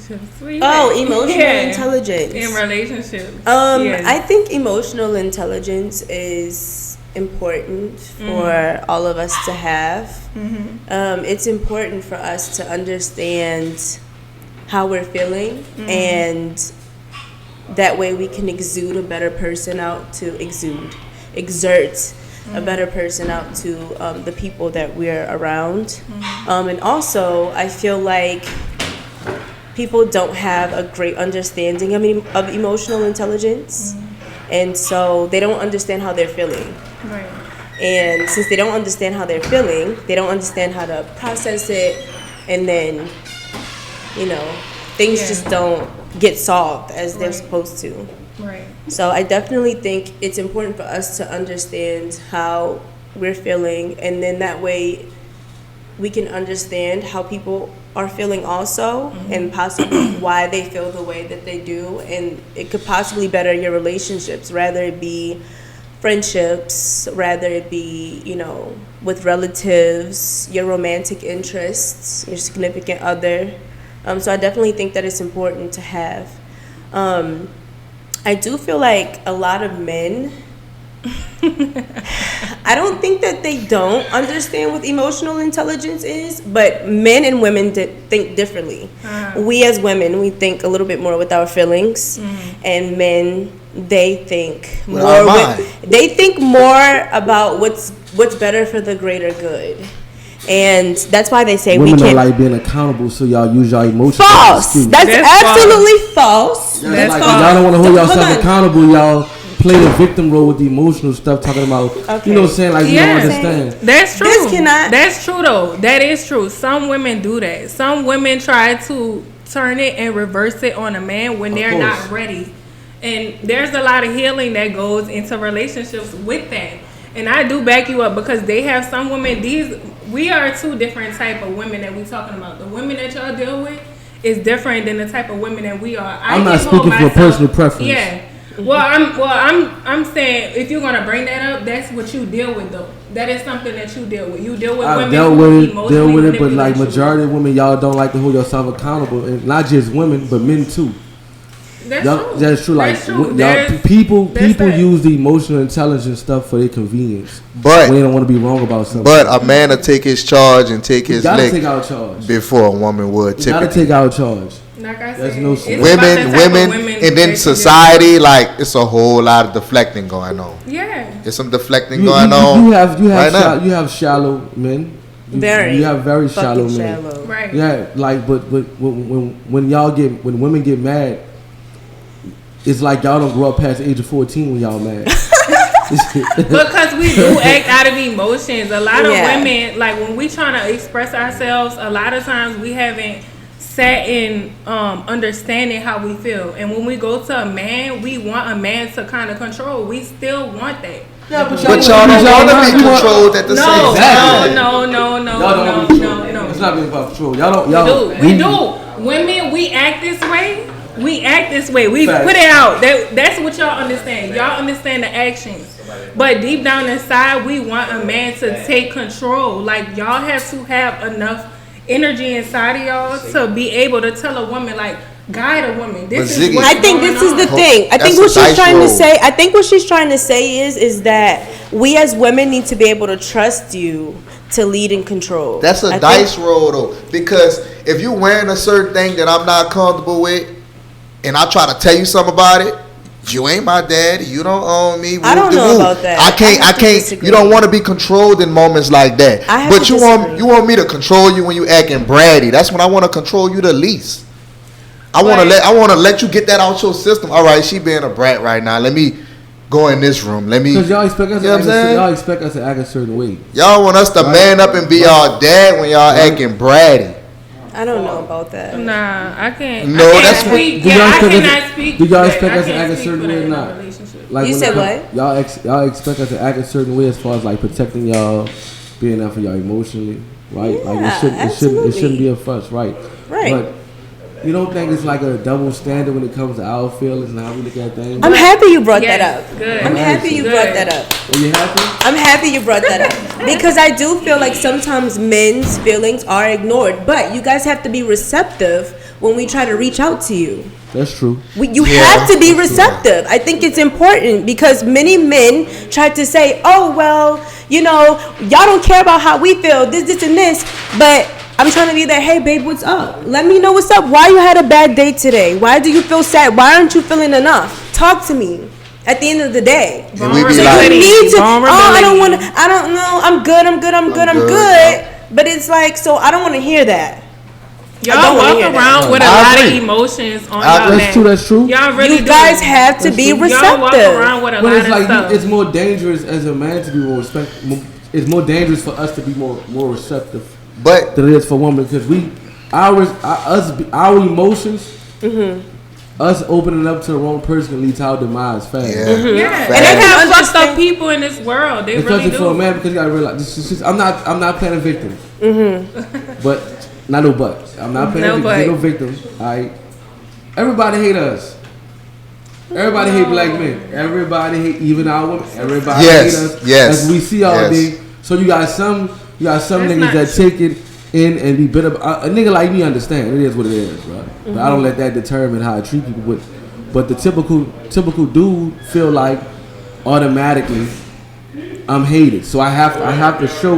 relationships. Emotional intelligence. In relationships. I think emotional intelligence is important for all of us to have. It's important for us to understand how we're feeling, and that way we can exert a better person out to a better person out to the people that we're around. And also, I feel like people don't have a great understanding of emotional intelligence. And so they don't understand how they're feeling. Right. And since they don't understand how they're feeling, they don't understand how to process it. And then, things just don't get solved as they're supposed to. Right. So I definitely think it's important for us to understand how we're feeling, and then that way we can understand how people are feeling also, and possibly why they feel the way that they do, and it could possibly better your relationships, rather it be friendships, rather it be, with relatives, your romantic interests, your significant other. So I definitely think that it's important to have. I do feel like a lot of men, I don't think that they don't understand what emotional intelligence is, but men and women think differently. We as women, we think a little bit more with our feelings, and men, they think more. They think more about what's better for the greater good. And that's why they say women we can't. Don't like being accountable, so y'all use y'all emotions. False. That's absolutely false. Yeah, that's false. Y'all don't want to hold yourself accountable. Y'all play the victim role with the emotional stuff, talking about, you know what I'm saying? Like, you don't understand. That's true. That's true, though. That is true. Some women do that. Some women try to turn it and reverse it on a man when they're not ready. And there's a lot of healing that goes into relationships with that. And I do back you up, because they have some women, we are two different type of women that we talking about. The women that y'all deal with is different than the type of women that we are. I'm not speaking for personal preference. Yeah. I'm saying, if you're gonna bring that up, that's what you deal with, though. That is something that you deal with. You deal with women who deal with it, but like majority of women, y'all don't like to hold yourself accountable, and not just women, but men too. That's true. That's true. Like, people use the emotional intelligence stuff for their convenience, but when they don't want to be wrong about something. But a man will take his charge and take his lick take out charge before a woman would. You gotta take out charge. Like I said, women, and then society, like, it's a whole lot of deflecting going on. Yeah, there's some deflecting going on. You have shallow men. You have very shallow men. Right. Yeah, like, but when women get mad, it's like y'all don't grow up past the age of 14 when y'all mad. Because we do act out of emotions. A lot of women, like, when we trying to express ourselves, a lot of times we haven't sat in understanding how we feel. And when we go to a man, we want a man to kind of control. We still want that. Yeah, but y'all don't want to be controlled at the same time. No. It's not being about control. We do. Women, we act this way. We put it out. That's what y'all understand. Y'all understand the actions. But deep down inside, we want a man to take control. Like, y'all have to have enough energy inside of y'all to be able to tell a woman, like, guide a woman. I think this is the thing. I think what she's trying to say. I think what she's trying to say is that we as women need to be able to trust you to lead and control. That's a dice roll, though, because if you're wearing a certain thing that I'm not comfortable with, and I try to tell you something about it, you ain't my daddy. You don't own me. I don't know about that. I can't. You don't want to be controlled in moments like that. But you want me to control you when you acting bratty. That's when I want to control you the least. I want to let you get that out your system. All right, she being a brat right now. Let me go in this room. Because y'all expect us to act a certain way. Y'all want us to man up and be y'all dad when y'all acting bratty. I don't know about that. Nah, I can't. No, that's what. I cannot speak. Do y'all expect us to act a certain way or not? Like, you said what? Y'all expect us to act a certain way as far as, like, protecting y'all, being there for y'all emotionally, right? Yeah, like, it shouldn't be a fuss, right? Right. But you don't think it's like a double standard when it comes to our feelings and how we look at things? I'm happy you brought that up. Good. I'm happy you brought that up. Are you happy? I'm happy you brought that up. Because I do feel like sometimes men's feelings are ignored. But you guys have to be receptive when we try to reach out to you. That's true. You have to be receptive. I think it's important because many men try to say, oh, well, you know, y'all don't care about how we feel, this, and this. But I'm trying to be there, hey, babe, what's up? Let me know what's up. Why you had a bad day today? Why do you feel sad? Why aren't you feeling enough? Talk to me. At the end of the day. And we be like, you need to, I don't know. I'm good. But it's like, so I don't want to hear that. Y'all walk around with a lot of emotions on y'all neck. That's true. Y'all really you guys have to be receptive. Y'all walk around with a lot of stuff. It's more dangerous as a man to be more respectful. It's more dangerous for us to be more receptive, than it is for women because our emotions. Us opening up to the wrong person can lead to our demise fast. Yeah. And they have fucked up people in this world. They really do. For a man, because you gotta realize, I'm not playing a victim. But not no but. I'm not playing no victim. Alright. Everybody hate us. Everybody hate black men. Everybody hate even our women. Everybody hate us. Yes. As we see all day. So you got some niggas that take it in and be bitter. A nigga like me understand it is what it is, bro. But I don't let that determine how I treat people. But the typical dude feel like automatically I'm hated. So I have to show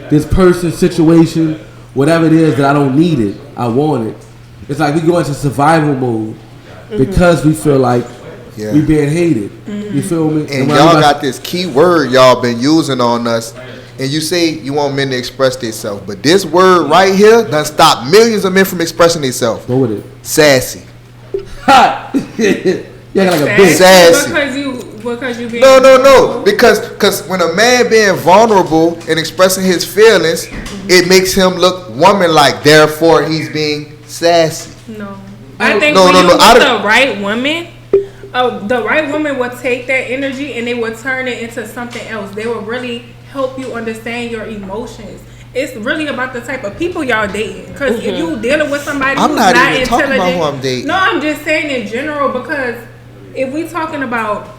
this person, situation, whatever it is that I don't need it, I want it. It's like we go into survival mode because we feel like we being hated. You feel me? And y'all got this key word y'all been using on us. And you say you want men to express themselves, but this word right here done stop millions of men from expressing themselves. Go with it. Sassy. Yeah, like a bitch. Sassy. Because you being no. Because when a man being vulnerable and expressing his feelings, it makes him look woman-like. Therefore, he's being sassy. No. I think the right woman. The right woman will take that energy and they will turn it into something else. They will really help you understand your emotions. It's really about the type of people y'all dating. Because if you dealing with somebody who's not intelligent, talking about who I'm dating. No, I'm just saying in general because if we talking about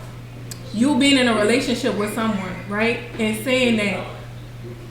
you being in a relationship with someone, right, and saying that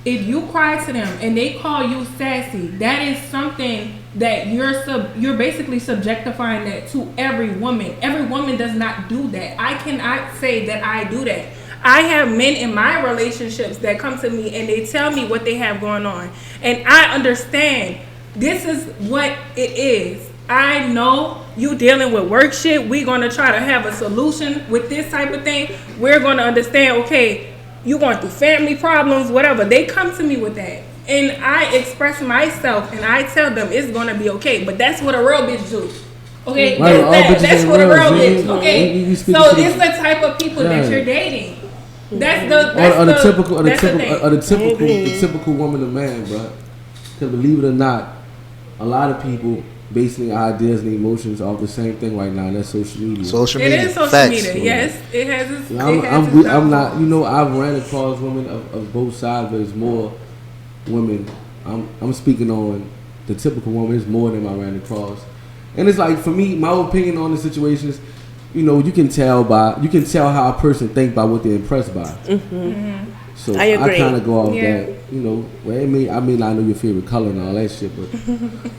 if you cry to them and they call you sassy, that is something that you're basically subjectifying that to every woman. Every woman does not do that. I cannot say that I do that. I have men in my relationships that come to me and they tell me what they have going on. And I understand this is what it is. I know you dealing with work shit. We're going to try to have a solution with this type of thing. We're going to understand, okay, you going through family problems, whatever. They come to me with that. And I express myself and I tell them it's going to be okay. But that's what a real bitch do. Okay, that's what a real bitch. Okay, so it's the type of people that you're dating. The typical woman and man, bro. Because believe it or not, a lot of people basing their ideas and emotions off the same thing right now. And that's social media. It is social media. Yes, it has. I'm not. You know, I've ran across women of both sides, but it's more women. I'm speaking on the typical woman. It's more than I ran across. And it's like, for me, my opinion on the situation is, you know, you can tell how a person think by what they're impressed by. So I kind of go off that, you know. Well, I may not know your favorite color and all that shit, but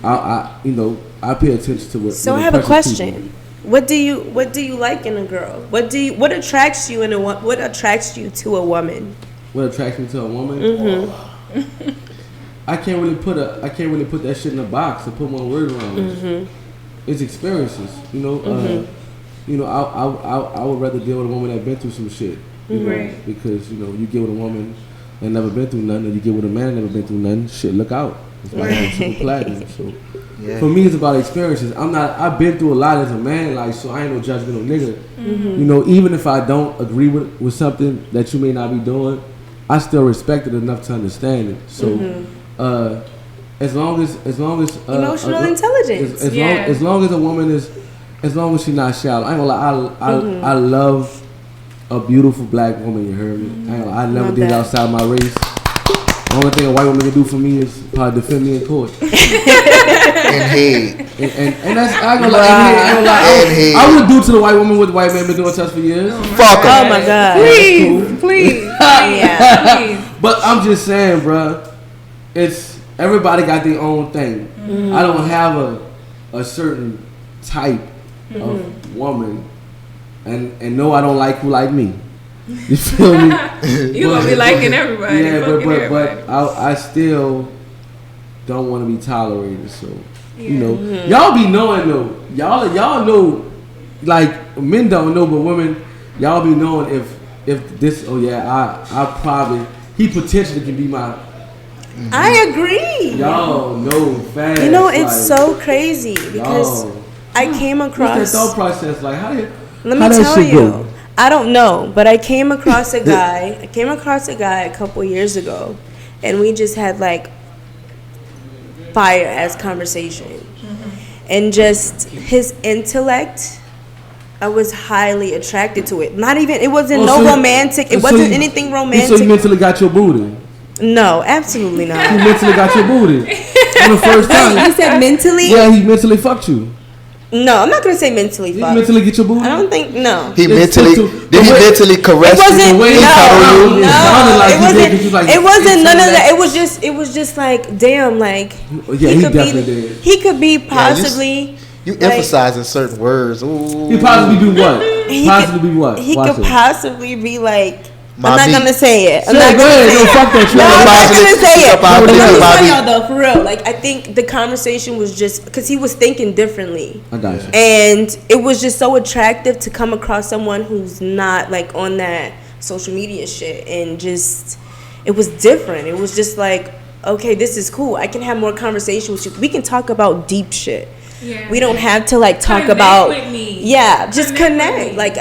I pay attention to what. So I have a question. People. What do you like in a girl? What attracts you what attracts you to a woman? What attracts me to a woman? I can't really put that shit in a box and put one word around it. It's experiences, you know. I would rather deal with a woman that been through some shit, you know, because you get with a woman that never been through nothing, and you get with a man that never been through nothing. Shit, look out! It's like triple platinum. So for me, it's about experiences. I've been through a lot as a man, like, so I ain't no judgmental nigga. You know, even if I don't agree with something that you may not be doing, I still respect it enough to understand it. So. As long as emotional intelligence. As long as a woman is, as long as she's not shallow. I ain't gonna lie, I love a beautiful black woman. You heard me? I ain't gonna lie, I never did outside my race. The only thing a white woman can do for me is probably defend me in court. And hate. And that's I ain't gonna lie. I would do to the white woman what the white man been doing to us for years. Fuck her. Oh my god. Please. But I'm just saying, bro. It's everybody got their own thing. I don't have a certain type of woman, and no, I don't like who like me. You feel me? You gonna be liking everybody. Yeah, but I still don't want to be tolerated. So you know, y'all be knowing though. Y'all know, like men don't know, but women, y'all be knowing if this. Oh yeah, I probably he potentially can be my. I agree. Y'all know fast. You know, it's like, so crazy because I came across. What's that thought process like? Let me tell you. Go? I don't know, but I came across a guy. A couple years ago, and we just had like fire ass conversation, and just his intellect. I was highly attracted to it. Not even. It wasn't romantic. It wasn't anything romantic. So you mentally got your booty. No, absolutely not. He mentally got your booty on the first time. You said mentally? Yeah, he mentally fucked you. No, I'm not gonna say mentally. Did he mentally get your booty? I don't think. No. He mentally caress you? It wasn't. It wasn't none of that. It was just like, damn, like he definitely did. He could be possibly. You emphasizing certain words. Ooh. He possibly be what? Possibly be what? He could possibly be like. I'm not gonna say it. I'm not gonna say it. Fuck that. I'm not gonna say it. Let me tell y'all though, for real. Like, I think the conversation was just because he was thinking differently. I got you. And it was just so attractive to come across someone who's not like on that social media shit, and just it was different. It was just like, okay, this is cool. I can have more conversation with you. We can talk about deep shit. Yeah. We don't have to like talk about with me. Yeah, just connect. Like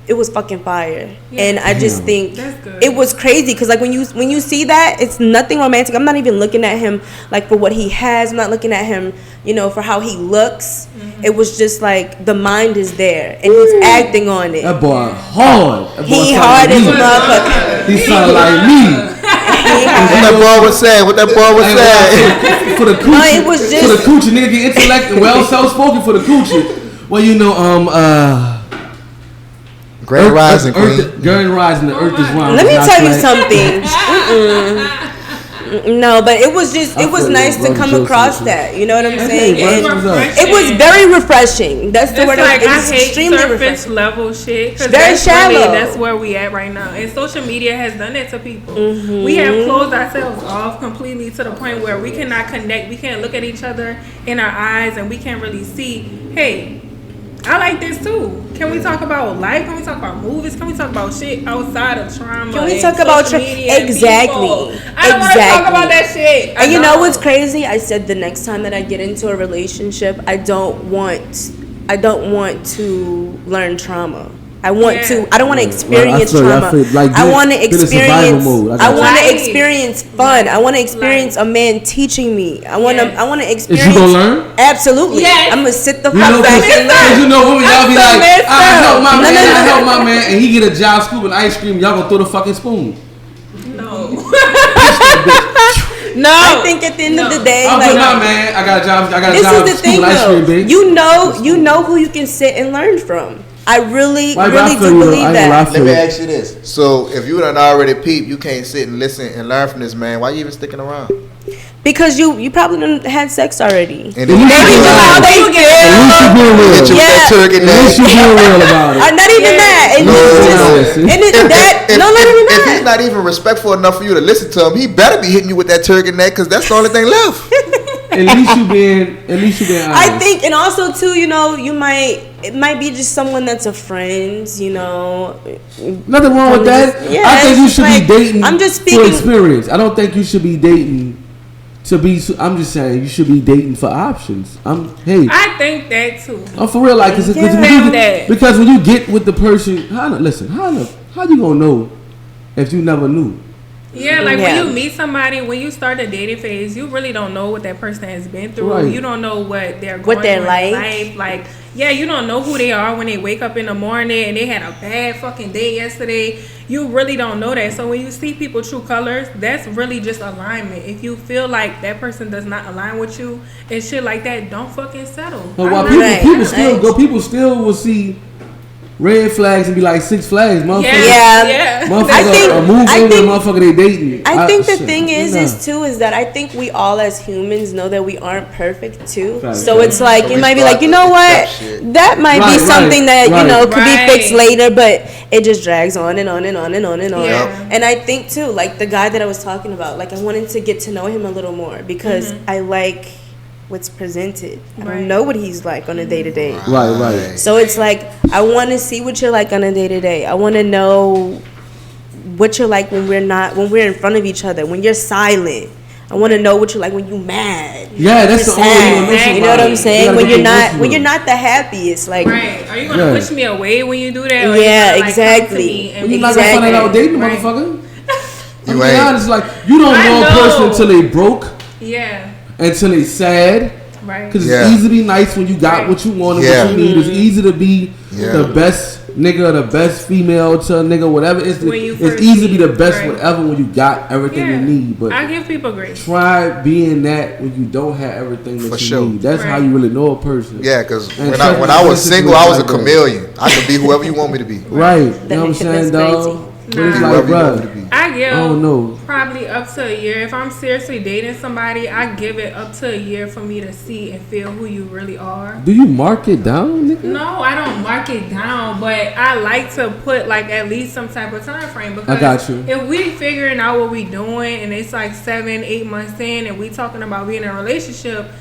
it was fucking fire. Yeah. And I just think it was crazy because like when you see that, it's nothing romantic. I'm not even looking at him like for what he has. I'm not looking at him, you know, for how he looks. Mm-hmm. It was just like the mind is there and he's acting on it. That boy hard. He hard as a motherfucker. He sounded like me. What that boy was saying. For the coochie. No, it was just for the coochie, nigga get intellect and well spoken for the coochie. Well, you know, Grand Rising, Queen. Grand Rising, the earth is round. Let me tell you something. No, but it was nice to come across that. You know what I'm saying? And it was very refreshing. That's the word. Like, I hate surface level shit. Very shallow. Really, that's where we at right now. And social media has done that to people. Mm-hmm. We have closed ourselves off completely to the point where we cannot connect. We can't look at each other in our eyes, and we can't really see, hey, I like this too. Can we talk about life? Can we talk about movies? Can we talk about shit outside of trauma? Can we talk about exactly? I don't want to talk about that shit. And you know what's crazy? I said the next time that I get into a relationship, I don't want to learn trauma. I don't want to experience trauma. I want to experience. I want to experience fun. I want to experience a man teaching me. I want to experience. Is you gonna learn? Absolutely. Yes. I'm gonna sit the fuck back and learn. You know, women, y'all be like, I help my man, and he get a job scooping ice cream. Y'all gonna throw the fucking spoon? No. No, I think at the end of the day, I'm like, my man, I got a job. Scooping ice cream, bitch. You know who you can sit and learn from. I really do believe that. Let me ask you this. So, if you done already peeped, you can't sit and listen and learn from this man. Why you even sticking around? Because you probably done had sex already. And maybe how they feel. At least you being real. At least you being real about it. Not even that. If he's not even respectful enough for you to listen to him, he better be hitting you with that turkey neck because that's the only thing left. At least you being honest. I think, and also too, you know, it might be just someone that's a friend, you know. Nothing wrong with that. I think you should be dating I'm just speaking for experience. I don't think you should be dating to be. I'm just saying you should be dating for options. I think that too. I'm for real, like because when you get with the person, how you gonna know if you never knew? Yeah, like when you meet somebody, when you start the dating phase, you really don't know what that person has been through. Right. You don't know what they're going through in life. Like, yeah, you don't know who they are when they wake up in the morning and they had a bad fucking day yesterday. You really don't know that. So when you see people true colors, that's really just alignment. If you feel like that person does not align with you and shit like that, don't fucking settle. But while people still will see red flags and be like 6 flags, motherfucker. Yeah. Motherfucker, move in with a motherfucker they dating. I think the thing is that I think we all as humans know that we aren't perfect too. So it's like you might be like, you know what, that might be something that you know could be fixed later, but it just drags on and on and on and on and on. And I think too, like the guy that I was talking about, like I wanted to get to know him a little more because I like what's presented. I don't know what he's like on a day-to-day. Right. So it's like I want to see what you're like on a day-to-day. I want to know what you're like when we're in front of each other, when you're silent. I want to know what you're like when you're mad. Yeah, that's the only thing. You know what I'm saying? When you're not the happiest, like. Right. Are you gonna push me away when you do that? Or yeah, you exactly. When you're not gonna find out dating, motherfucker. You ain't honest, like you don't know a person until they broke. Yeah. Until they sad. Right. Because it's easy to be nice when you got what you want and what you need. It's easy to be the best nigga, the best female to a nigga, whatever. It's easy to be the best whatever when you got everything you need. But I give people grace. Try being that when you don't have everything that you need. That's how you really know a person. Yeah, because when I was single, I was a chameleon. I could be whoever you want me to be. Right. You know what I'm saying, dog? But it's like, bro, I give I don't know. Probably up to a year. If I'm seriously dating somebody, I give it up to a year for me to see and feel who you really are. Do you mark it down, nigga? No, I don't mark it down, but I like to put like at least some type of time frame because I got you. If we figuring out what we doing and it's like 7-8 months in and we talking about being in a relationship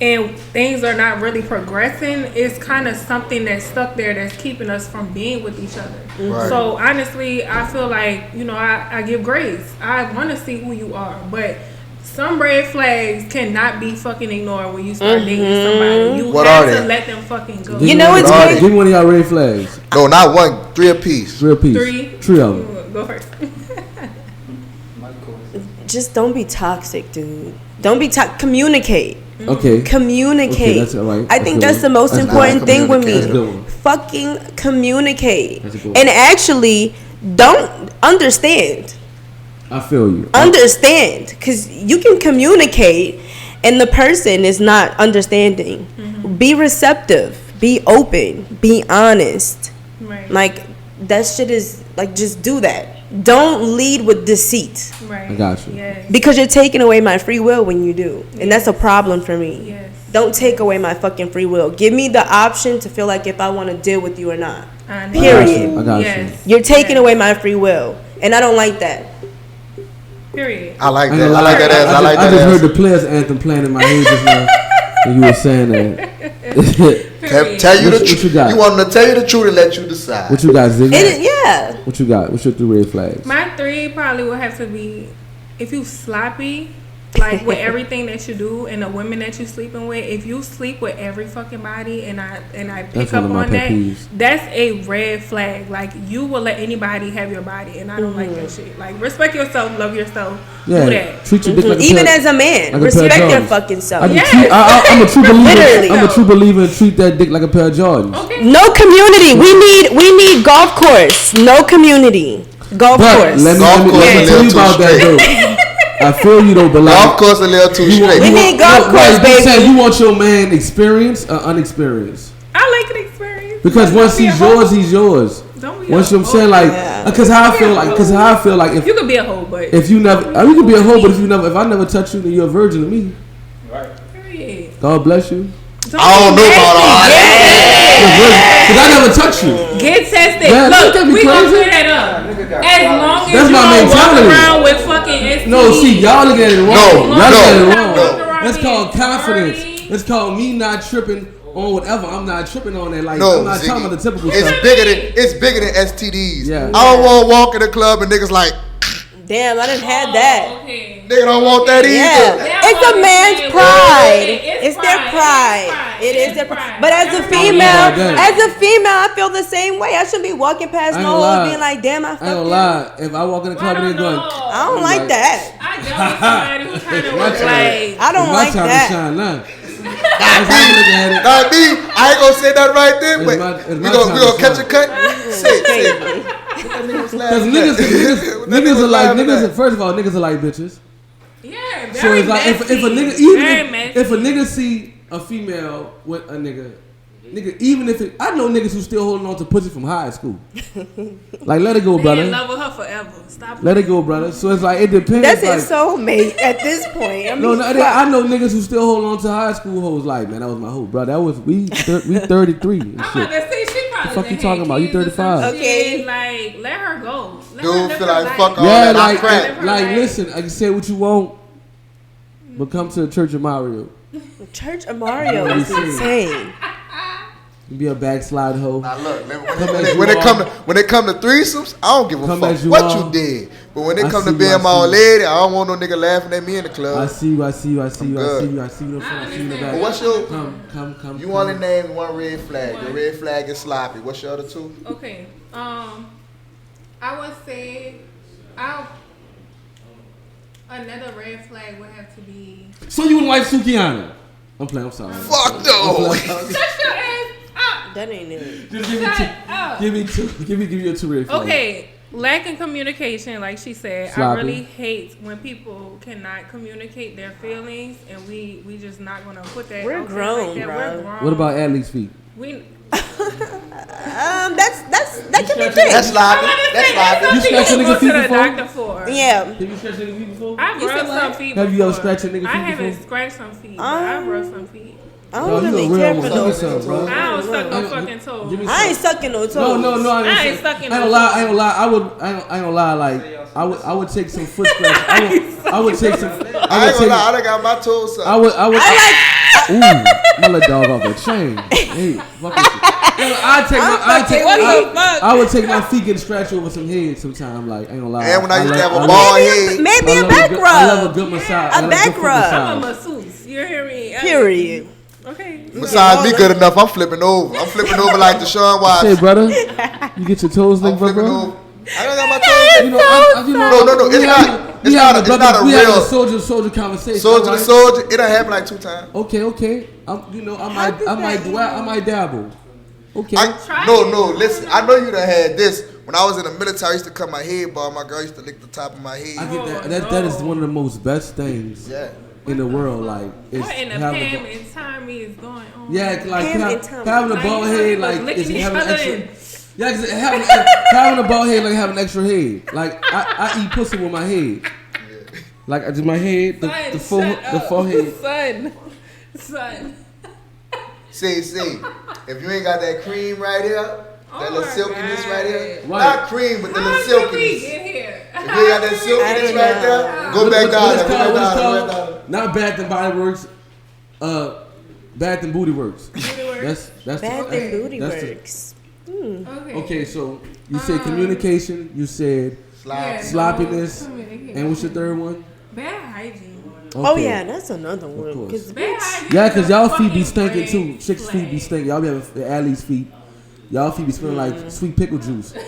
and things are not really progressing, it's kind of something that's stuck there that's keeping us from being with each other. Right. So honestly, I feel like, you know, I give grace. I want to see who you are, but some red flags cannot be fucking ignored when you start dating somebody. You have to let them fucking go. You know, it's crazy. Give me one of y'all red flags. No, not one. 3 apiece. 3 apiece. 3 of them. Go first. Just don't be toxic, dude. Don't be toxic. Communicate. Okay. Communicate. Okay, that's all right. I think that's the most important thing with me. Fucking communicate. And actually, don't understand. I feel you. Understand. Because you can communicate and the person is not understanding. Be receptive. Be open. Be honest. Right. Like, that shit is, like, just do that. Don't lead with deceit. Right. I got you. Yes. Because you're taking away my free will when you do. And that's a problem for me. Yes. Don't take away my fucking free will. Give me the option to feel like if I want to deal with you or not. Period. I got you. You're taking away my free will. And I don't like that. Period. I like that. I like that ass. I just heard the Players Anthem playing in my head just now when you were saying that. Tell you the truth. You want them to tell you the truth and let you decide. What you got, Ziggy? Yeah. What you got? What's your 3 red flags? My 3 probably would have to be if you sloppy, like with everything that you do and the women that you sleeping with. If you sleep with every fucking body and I pick up on that, that's a red flag. Like you will let anybody have your body, and I don't like that shit. Like respect yourself, love yourself, do that. Treat your dick like even as a man, like respect your fucking self. I'm a true believer. I'm a true believer and treat that dick like a pair of Jordans. Okay. No community. We need golf course. No community. Golf course. Let me tell you about that though. I feel you though, but like golf course a little too straight. We need golf course, baby. You want your man experienced or unexperienced? I like an experience. Because once he's yours, he's yours. Once you know what I'm saying, like, because how I feel like, if you could be a hoe, but if you never, you could be a hoe, but if I never touch you, then you're a virgin to me. Right. Period. God bless you. I don't know about all that. Because I never touch you. Get tested. Look, we gonna clear that up. As long as you don't walk around with fucking STDs. No, see, y'all looking at it wrong. No. That's called confidence. That's called me not tripping on whatever. I'm not tripping on that. Like, I'm not talking about the typical stuff. It's bigger than STDs. Yeah. I don't want to walk in the club and niggas like, damn, I didn't have that. Okay. Nigga don't want that either. Yeah. It's a man's pride. It's their pride. It is their pride. But as a female, I feel the same way. I shouldn't be walking past no hoes being like, damn, I fucked I ain't gonna lie. If I walk in the club and they're going, I don't like that. I don't like somebody who kind of looks like. I don't like that. Not me. I ain't gonna say that right there, but we gonna catch a cut. Say. Because niggas are like niggas. First of all, niggas are like bitches. Yeah, so it's like if a nigga, even if a nigga see a female with a nigga, nigga, even if it, I know niggas who still holding on to pussy from high school. Like, let it go, brother. They in love with her forever. Stop. Let it go, brother. So it's like, it depends. That's like, his soulmate at this point. I mean, I know niggas who still hold on to high school hoes. Like, man, that was my hoe, bro. That was, we 33 and I'm shit. about to say, she probably. The fuck you talking about? You 35. Okay. Like, let her go. Let Dude her feel like fuck all Yeah, that crap. like, listen, I can say what you want, but come to the Church of Mario. Church of Mario is insane. You be a backslide hoe. Now look, when it come to threesomes, I don't give a fuck what you did. But when it come to being my old lady, I don't want no nigga laughing at me in the club. I see you. But what's your come? You only named one red flag. The red flag is sloppy. What's your other two? Okay. I would say another red flag would have to be. So you wouldn't like Sukiana? I'm playing. I'm sorry. Fuck no. Shut your ass up. That ain't it. Just give me two. Give me a two red flags. Okay. Lacking communication, like she said, Sloppy. I really hate when people cannot communicate their feelings, and we just not gonna put that. We're out there grown, like that. bro. We're grown. What about Adley's feet? We. That can be fixed. That's sloppy. That's sloppy. You scratch a go nigga to feet the before? doctor for. Yeah. Have you scratched a nigga feet before? I've rubbed some feet. Have you before. ever scratched a nigga feet I haven't before? scratched some feet, but I've rubbed some feet. I don't really you a care real for one. Give me those. some, bro. I don't suck no fucking toes. Give me I ain't sucking no toes. No, I ain't sucking no I ain't gonna lie. I ain't gonna lie. Like I would take some foot scratch. I would take some. I ain't gonna lie. I done got my toes sucked. I would. Ooh, my little dog off the chain. Hey, fuck this shit. I would take my feet and scratch over some head sometime. Like I ain't gonna lie. And when I used to have a bald head, Maybe a back rub. I love a good massage. A back rub. I'm a masseuse. You hear me? Period. Okay. massage me good enough. I'm flipping over. I'm flipping over like Deshaun Watson. Hey, brother, you get your toes licked, bro. I don't got my toes. You know, No. It's not a we had a real soldier conversation. soldier to soldier. It done happened like 2 times. Okay. I might dabble. Okay. No. Listen, I know you done had this. When I was in the military, I used to cut my head bald. My girl used to lick the top of my head. I get that. That is one of the most best things in the world. Like, it's what in the Pam and Tommy is going on? Yeah, like Pam having a bald head, like is licking having each other extra. Yeah, cause having a bald head like having extra head. Like I eat pussy with my head. Like I do my head, the forehead. Son. See. If you ain't got that cream right here, that little silkiness right here. Right. Not cream, but the little silkiness. If you ain't got that silkiness right there, go back down. Not Bath and Body Works. Bath and Booty Works. That's Bath and Booty Works. Okay, so you said communication. You said sloppiness, and what's your third one? Bad hygiene. Okay. Oh yeah, that's another one. Cause y'all feet be stinking too. Chicks' feet be stinking. Y'all be having Allie's feet. Y'all feet be smelling like sweet pickle juice. Sweet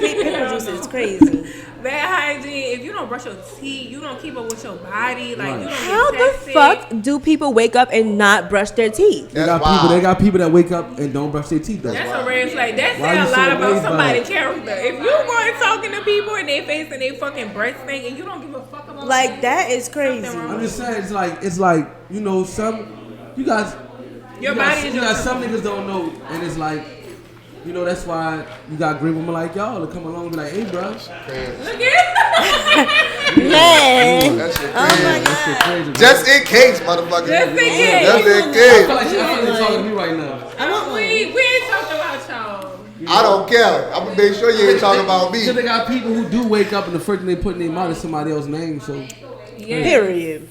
pickle juice is crazy. Bad hygiene. If you don't brush your teeth, you don't keep up with your body. Like you don't How get the tested. fuck do people wake up and not brush their teeth? They got people that wake up and don't brush their teeth though. That's a red flag. That says a lot about somebody's character. If you going talking to people and they face and they fucking breath stink and you don't give a fuck about Like that is crazy. I'm just saying it's like you know some you guys your body is you got some niggas don't know and it's like. You know, that's why you got great women like y'all to come along and be like, hey, bro. Look at Man. That shit Oh my crazy. Just in case, motherfucker. Just in case. Just in I case. feel like you're talking to me right now. we ain't talking about y'all. I don't care. I'm gonna make sure you ain't talking about me. Because they got people who do wake up and the first thing they put in their mouth is somebody else's name, so. Yeah. Period.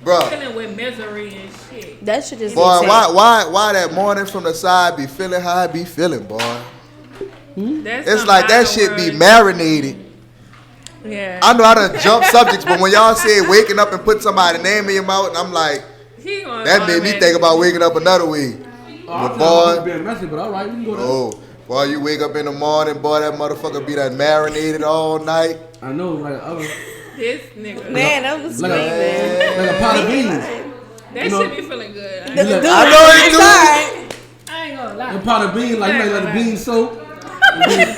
Bro. Dealing with misery and shit. That shit is Boy, insane. why that morning from the side be feeling how I be feeling, boy? That's It's some like that minor shit be words. marinated. Yeah. I know I done jump subjects, but when y'all say waking up and put somebody's name in your mouth, and I'm like, that made me think about waking up another week. But boy, being messy, but all right, we can go there. boy, you wake up in the morning, boy, that motherfucker be that marinated all night. I know, like this nigga. Man, I'm screaming. like a pot of beans. That shit be feeling good. I know it do. I ain't gonna lie. A pot of beans, like you like the bean soap.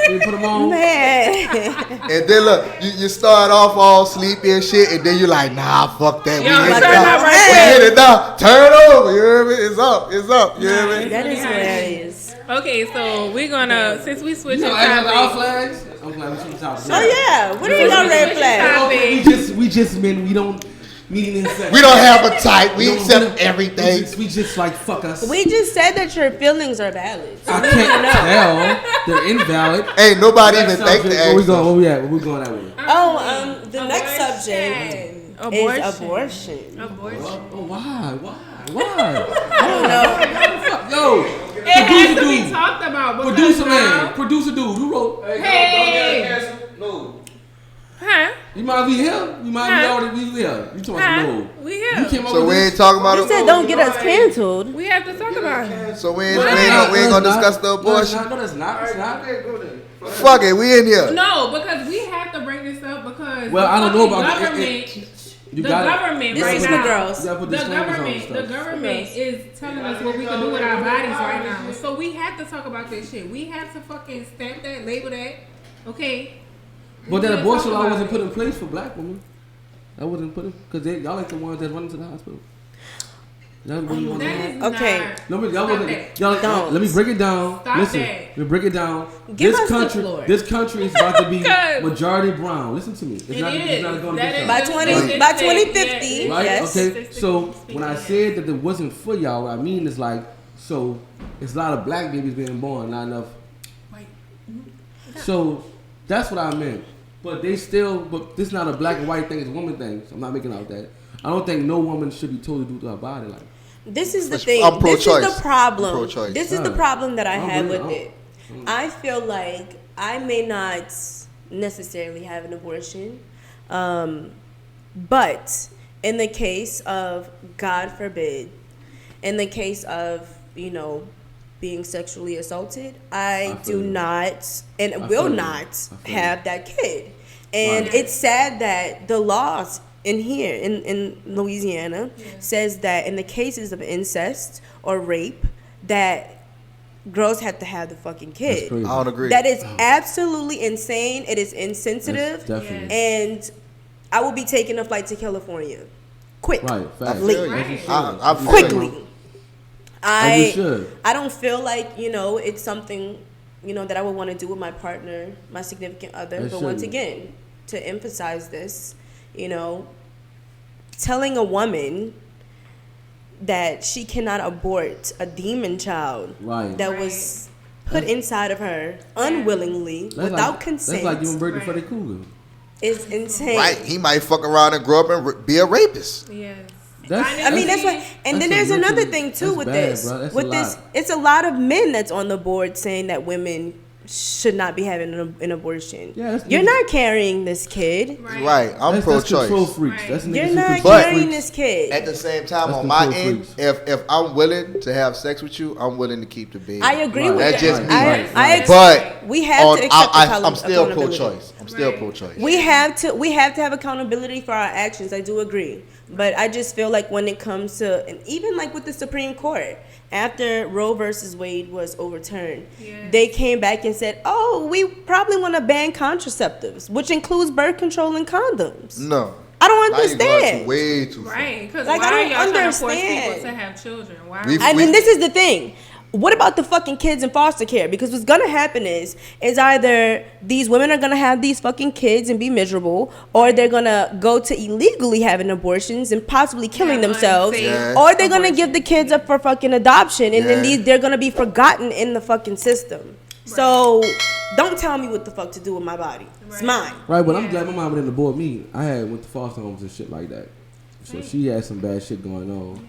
You put them on. Man. And then look, you start off all sleepy and shit, and then you like, nah, fuck that. Yo, We hit it turn down. up right We quick. hit it down. Turn over. You hear me? It's up. It's up. You hear me? That is hilarious. Okay, so we're gonna since we switched You know, topics. our flags. I'm glad we switched topics. Oh yeah, what are your red flags? We just men. We don't mean sex. We don't have a type. We accept everything. We just like fuck us. We just said that your feelings are valid. I can't tell. They're invalid. Ain't nobody even think to Where we ask. going? Where we at? Where we going that way? Oh, the next subject is abortion. Oh, why? I don't know. Yo, It has to be dude. talked about. Producer dude. Who wrote? Hey. No. Huh? You might be him. You might be already be here. You talking about no? We You here. came up So with we this? ain't talking about You it. said don't get us canceled. We have to talk about it. So we ain't gonna discuss the abortion. No, that's not. It's not. Fuck it, we in here. No, because we have to bring this up because Well, I don't know about government. You The got government This right is now. the girls. You gotta put The disclaimers on government, stuff. the government is telling us what we can do with our bodies right now. So we have to talk about this shit. We have to fucking stamp that, label that. Okay. But that We gotta abortion talk law about wasn't it. put in place for black women. That wasn't put in because y'all like the ones that run into the hospital. Y'all really want That to. is Okay. not. No, but y'all Stop wasn't. that. Y'all, Don't. let me break it down. Stop Listen, that. let me break it down. Give us the floor. This country is about to be Good. majority brown. Listen to me. It's It not, is. It's not going to That be is- By so. 2050, Right? yes. Okay. So when I said that it wasn't for y'all, what I mean is like, so it's a lot of black babies being born, not enough. So that's what I meant. But this is not a black and white thing, it's a woman thing. So I'm not making out that. I don't think no woman should be told to do to her body like. This is the I'm thing. This is pro-choice. the problem. I'm pro-choice. This is the problem that I have with really- it. I feel like I may not necessarily have an abortion, but in the case of, God forbid, in the case of, being sexually assaulted, I do not and will not have that kid. And it's sad that the laws in Louisiana says that in the cases of incest or rape, that girls have to have the fucking kid. That's crazy. I don't agree. That is absolutely insane. It is insensitive. That's definitely. And I will be taking a flight to California. Quick. Right, facts. Quickly. Right. I feel Quickly. you. As you should. I don't feel like, it's something, that I would want to do with my partner, my significant other. It But once shouldn't. again, to emphasize this, telling a woman that she cannot abort a demon child Right. that was put inside of her unwillingly, That's without like, consent, That's like giving birth to Freddy Krueger. is insane. Right, he might fuck around and grow up and be a rapist. Yes. I mean, that's what. And then that's there's another mentally- thing too that's with bad, this. bro. That's With a this, lot. it's a lot of men that's on the board saying that women should not be having an abortion. Yeah, that's You're niggas- not carrying this kid. Right, I'm That's control pro-choice. freaks. Right. That's niggas You're who not control carrying freaks. this kid. At the same time, That's on my control end, freaks. if I'm willing to have sex with you, I'm willing to keep the baby. I agree Right. with That's that. just me. I But we have to accept I'm still accountability. pro-choice. I'm still Right. pro-choice. We have to have accountability for our actions. I do agree, but I just feel like when it comes to, and even like with the Supreme Court, after Roe versus Wade was overturned, they came back and said, "Oh, we probably want to ban contraceptives, which includes birth control and condoms." No. I don't Now you're going understand. too way too far. Right, because Like, why I don't are y'all trying to force understand. people to have children? Why? We- I mean, this is the thing. What about the fucking kids in foster care? Because what's gonna happen is either these women are gonna have these fucking kids and be miserable, or they're gonna go to illegally having abortions and possibly killing Yeah, themselves, unsafe Yeah. or they're gonna give the kids up for fucking adoption, and then Yeah. they're gonna be forgotten in the fucking system. So don't tell me what the fuck to do with my body. It's mine. Right, but I'm glad my mom didn't abort me. I had went to foster homes and shit like that. So she had some bad shit going on.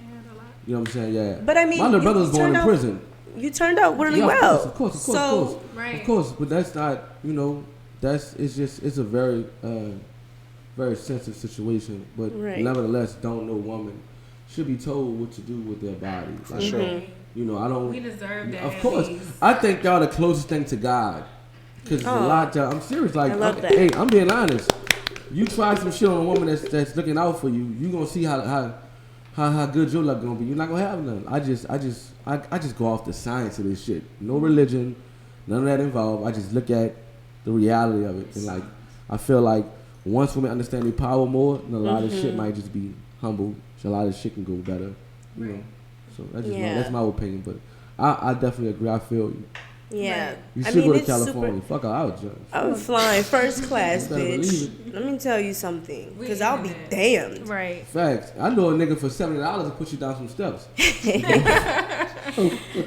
You know what I'm saying? Yeah. But I mean, my little you brother was born in turned out- prison. You turned out really Yeah, well. Of course. So Right. Of course, but that's not, it's a very, very sensitive situation. But Right. nevertheless, don't know woman should be told what to do with their body. For sure. I don't. We deserve that. Of at course, least. I think y'all the closest thing to God, because a lot. I'm serious. Like, I love that. hey, I'm being honest. You try some shit on a woman that's looking out for you. You gonna see how good your luck gonna be. You're not gonna have none. I just go off the science of this shit. No religion, None of that involved. I just look at the reality of it, and like I feel like once women understand their power more, then a lot of shit might just be humble. So a lot of shit can go better, you know. So that's my opinion, but I definitely agree. I feel you. Yeah. You should go to California. Fuck out, Joe. I'm flying first class, bitch. Let me tell you something, because I'll be damned. Right. Facts. I know a nigga for $70 to put you down some steps.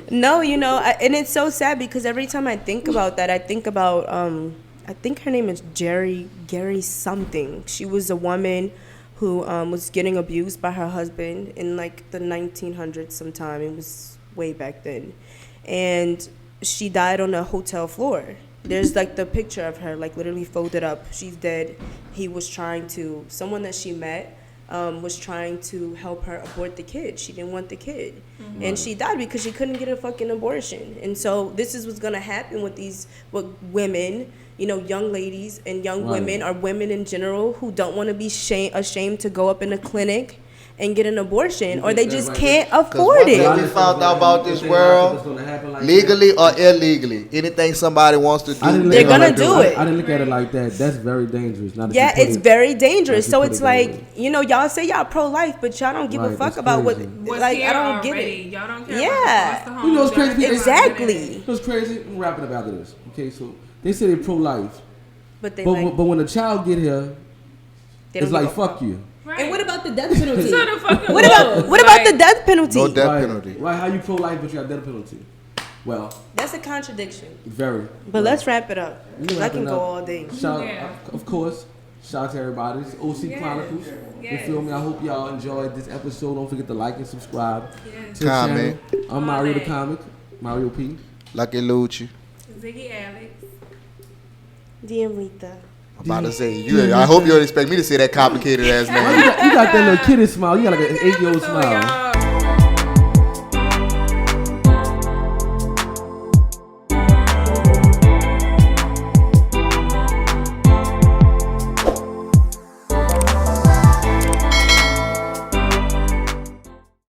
No, you know, and it's so sad because every time I think about that, I think about, I think her name is Gary something. She was a woman who was getting abused by her husband in like the 1900s sometime. It was way back then. And she died on a hotel floor. There's like the picture of her like literally folded up. She's dead. Someone that she met was trying to help her abort the kid. She didn't want the kid. Mm-hmm. And she died because she couldn't get a fucking abortion. And so this is what's going to happen with women, you know, young ladies and young women, or women in general, who don't want to be ashamed to go up in a clinic and get an abortion, or they just can't afford it. We found out about this world, legally or illegally. Anything somebody wants to do, they're gonna do it. I didn't look at it like that. That's very dangerous. It's very dangerous. So it's like, you know, y'all say y'all pro-life, but y'all don't give a fuck about what's like. I don't get it. Y'all don't care. Yeah, you know what's crazy? Exactly. You know what's crazy? I'm wrapping up after this. Okay, so they say they're pro-life, but when a child get here, it's like fuck you. Right. And what about the death penalty? What about the death penalty? No death penalty. Right, how you pro-life but you got death penalty? Well, that's a contradiction. Very. But let's wrap it up. I can go all day. Of course. Shout out to everybody. It's OC Chronicles. You feel me? I hope y'all enjoyed this episode. Don't forget to like and subscribe to the channel. I'm Mario the Comic. Mario P. Lucky Lucci. Ziggy Alex. Diablita. I'm about to say, I hope you don't expect me to say that complicated ass name. You got that little kiddie smile. You got like an 8-year-old smile.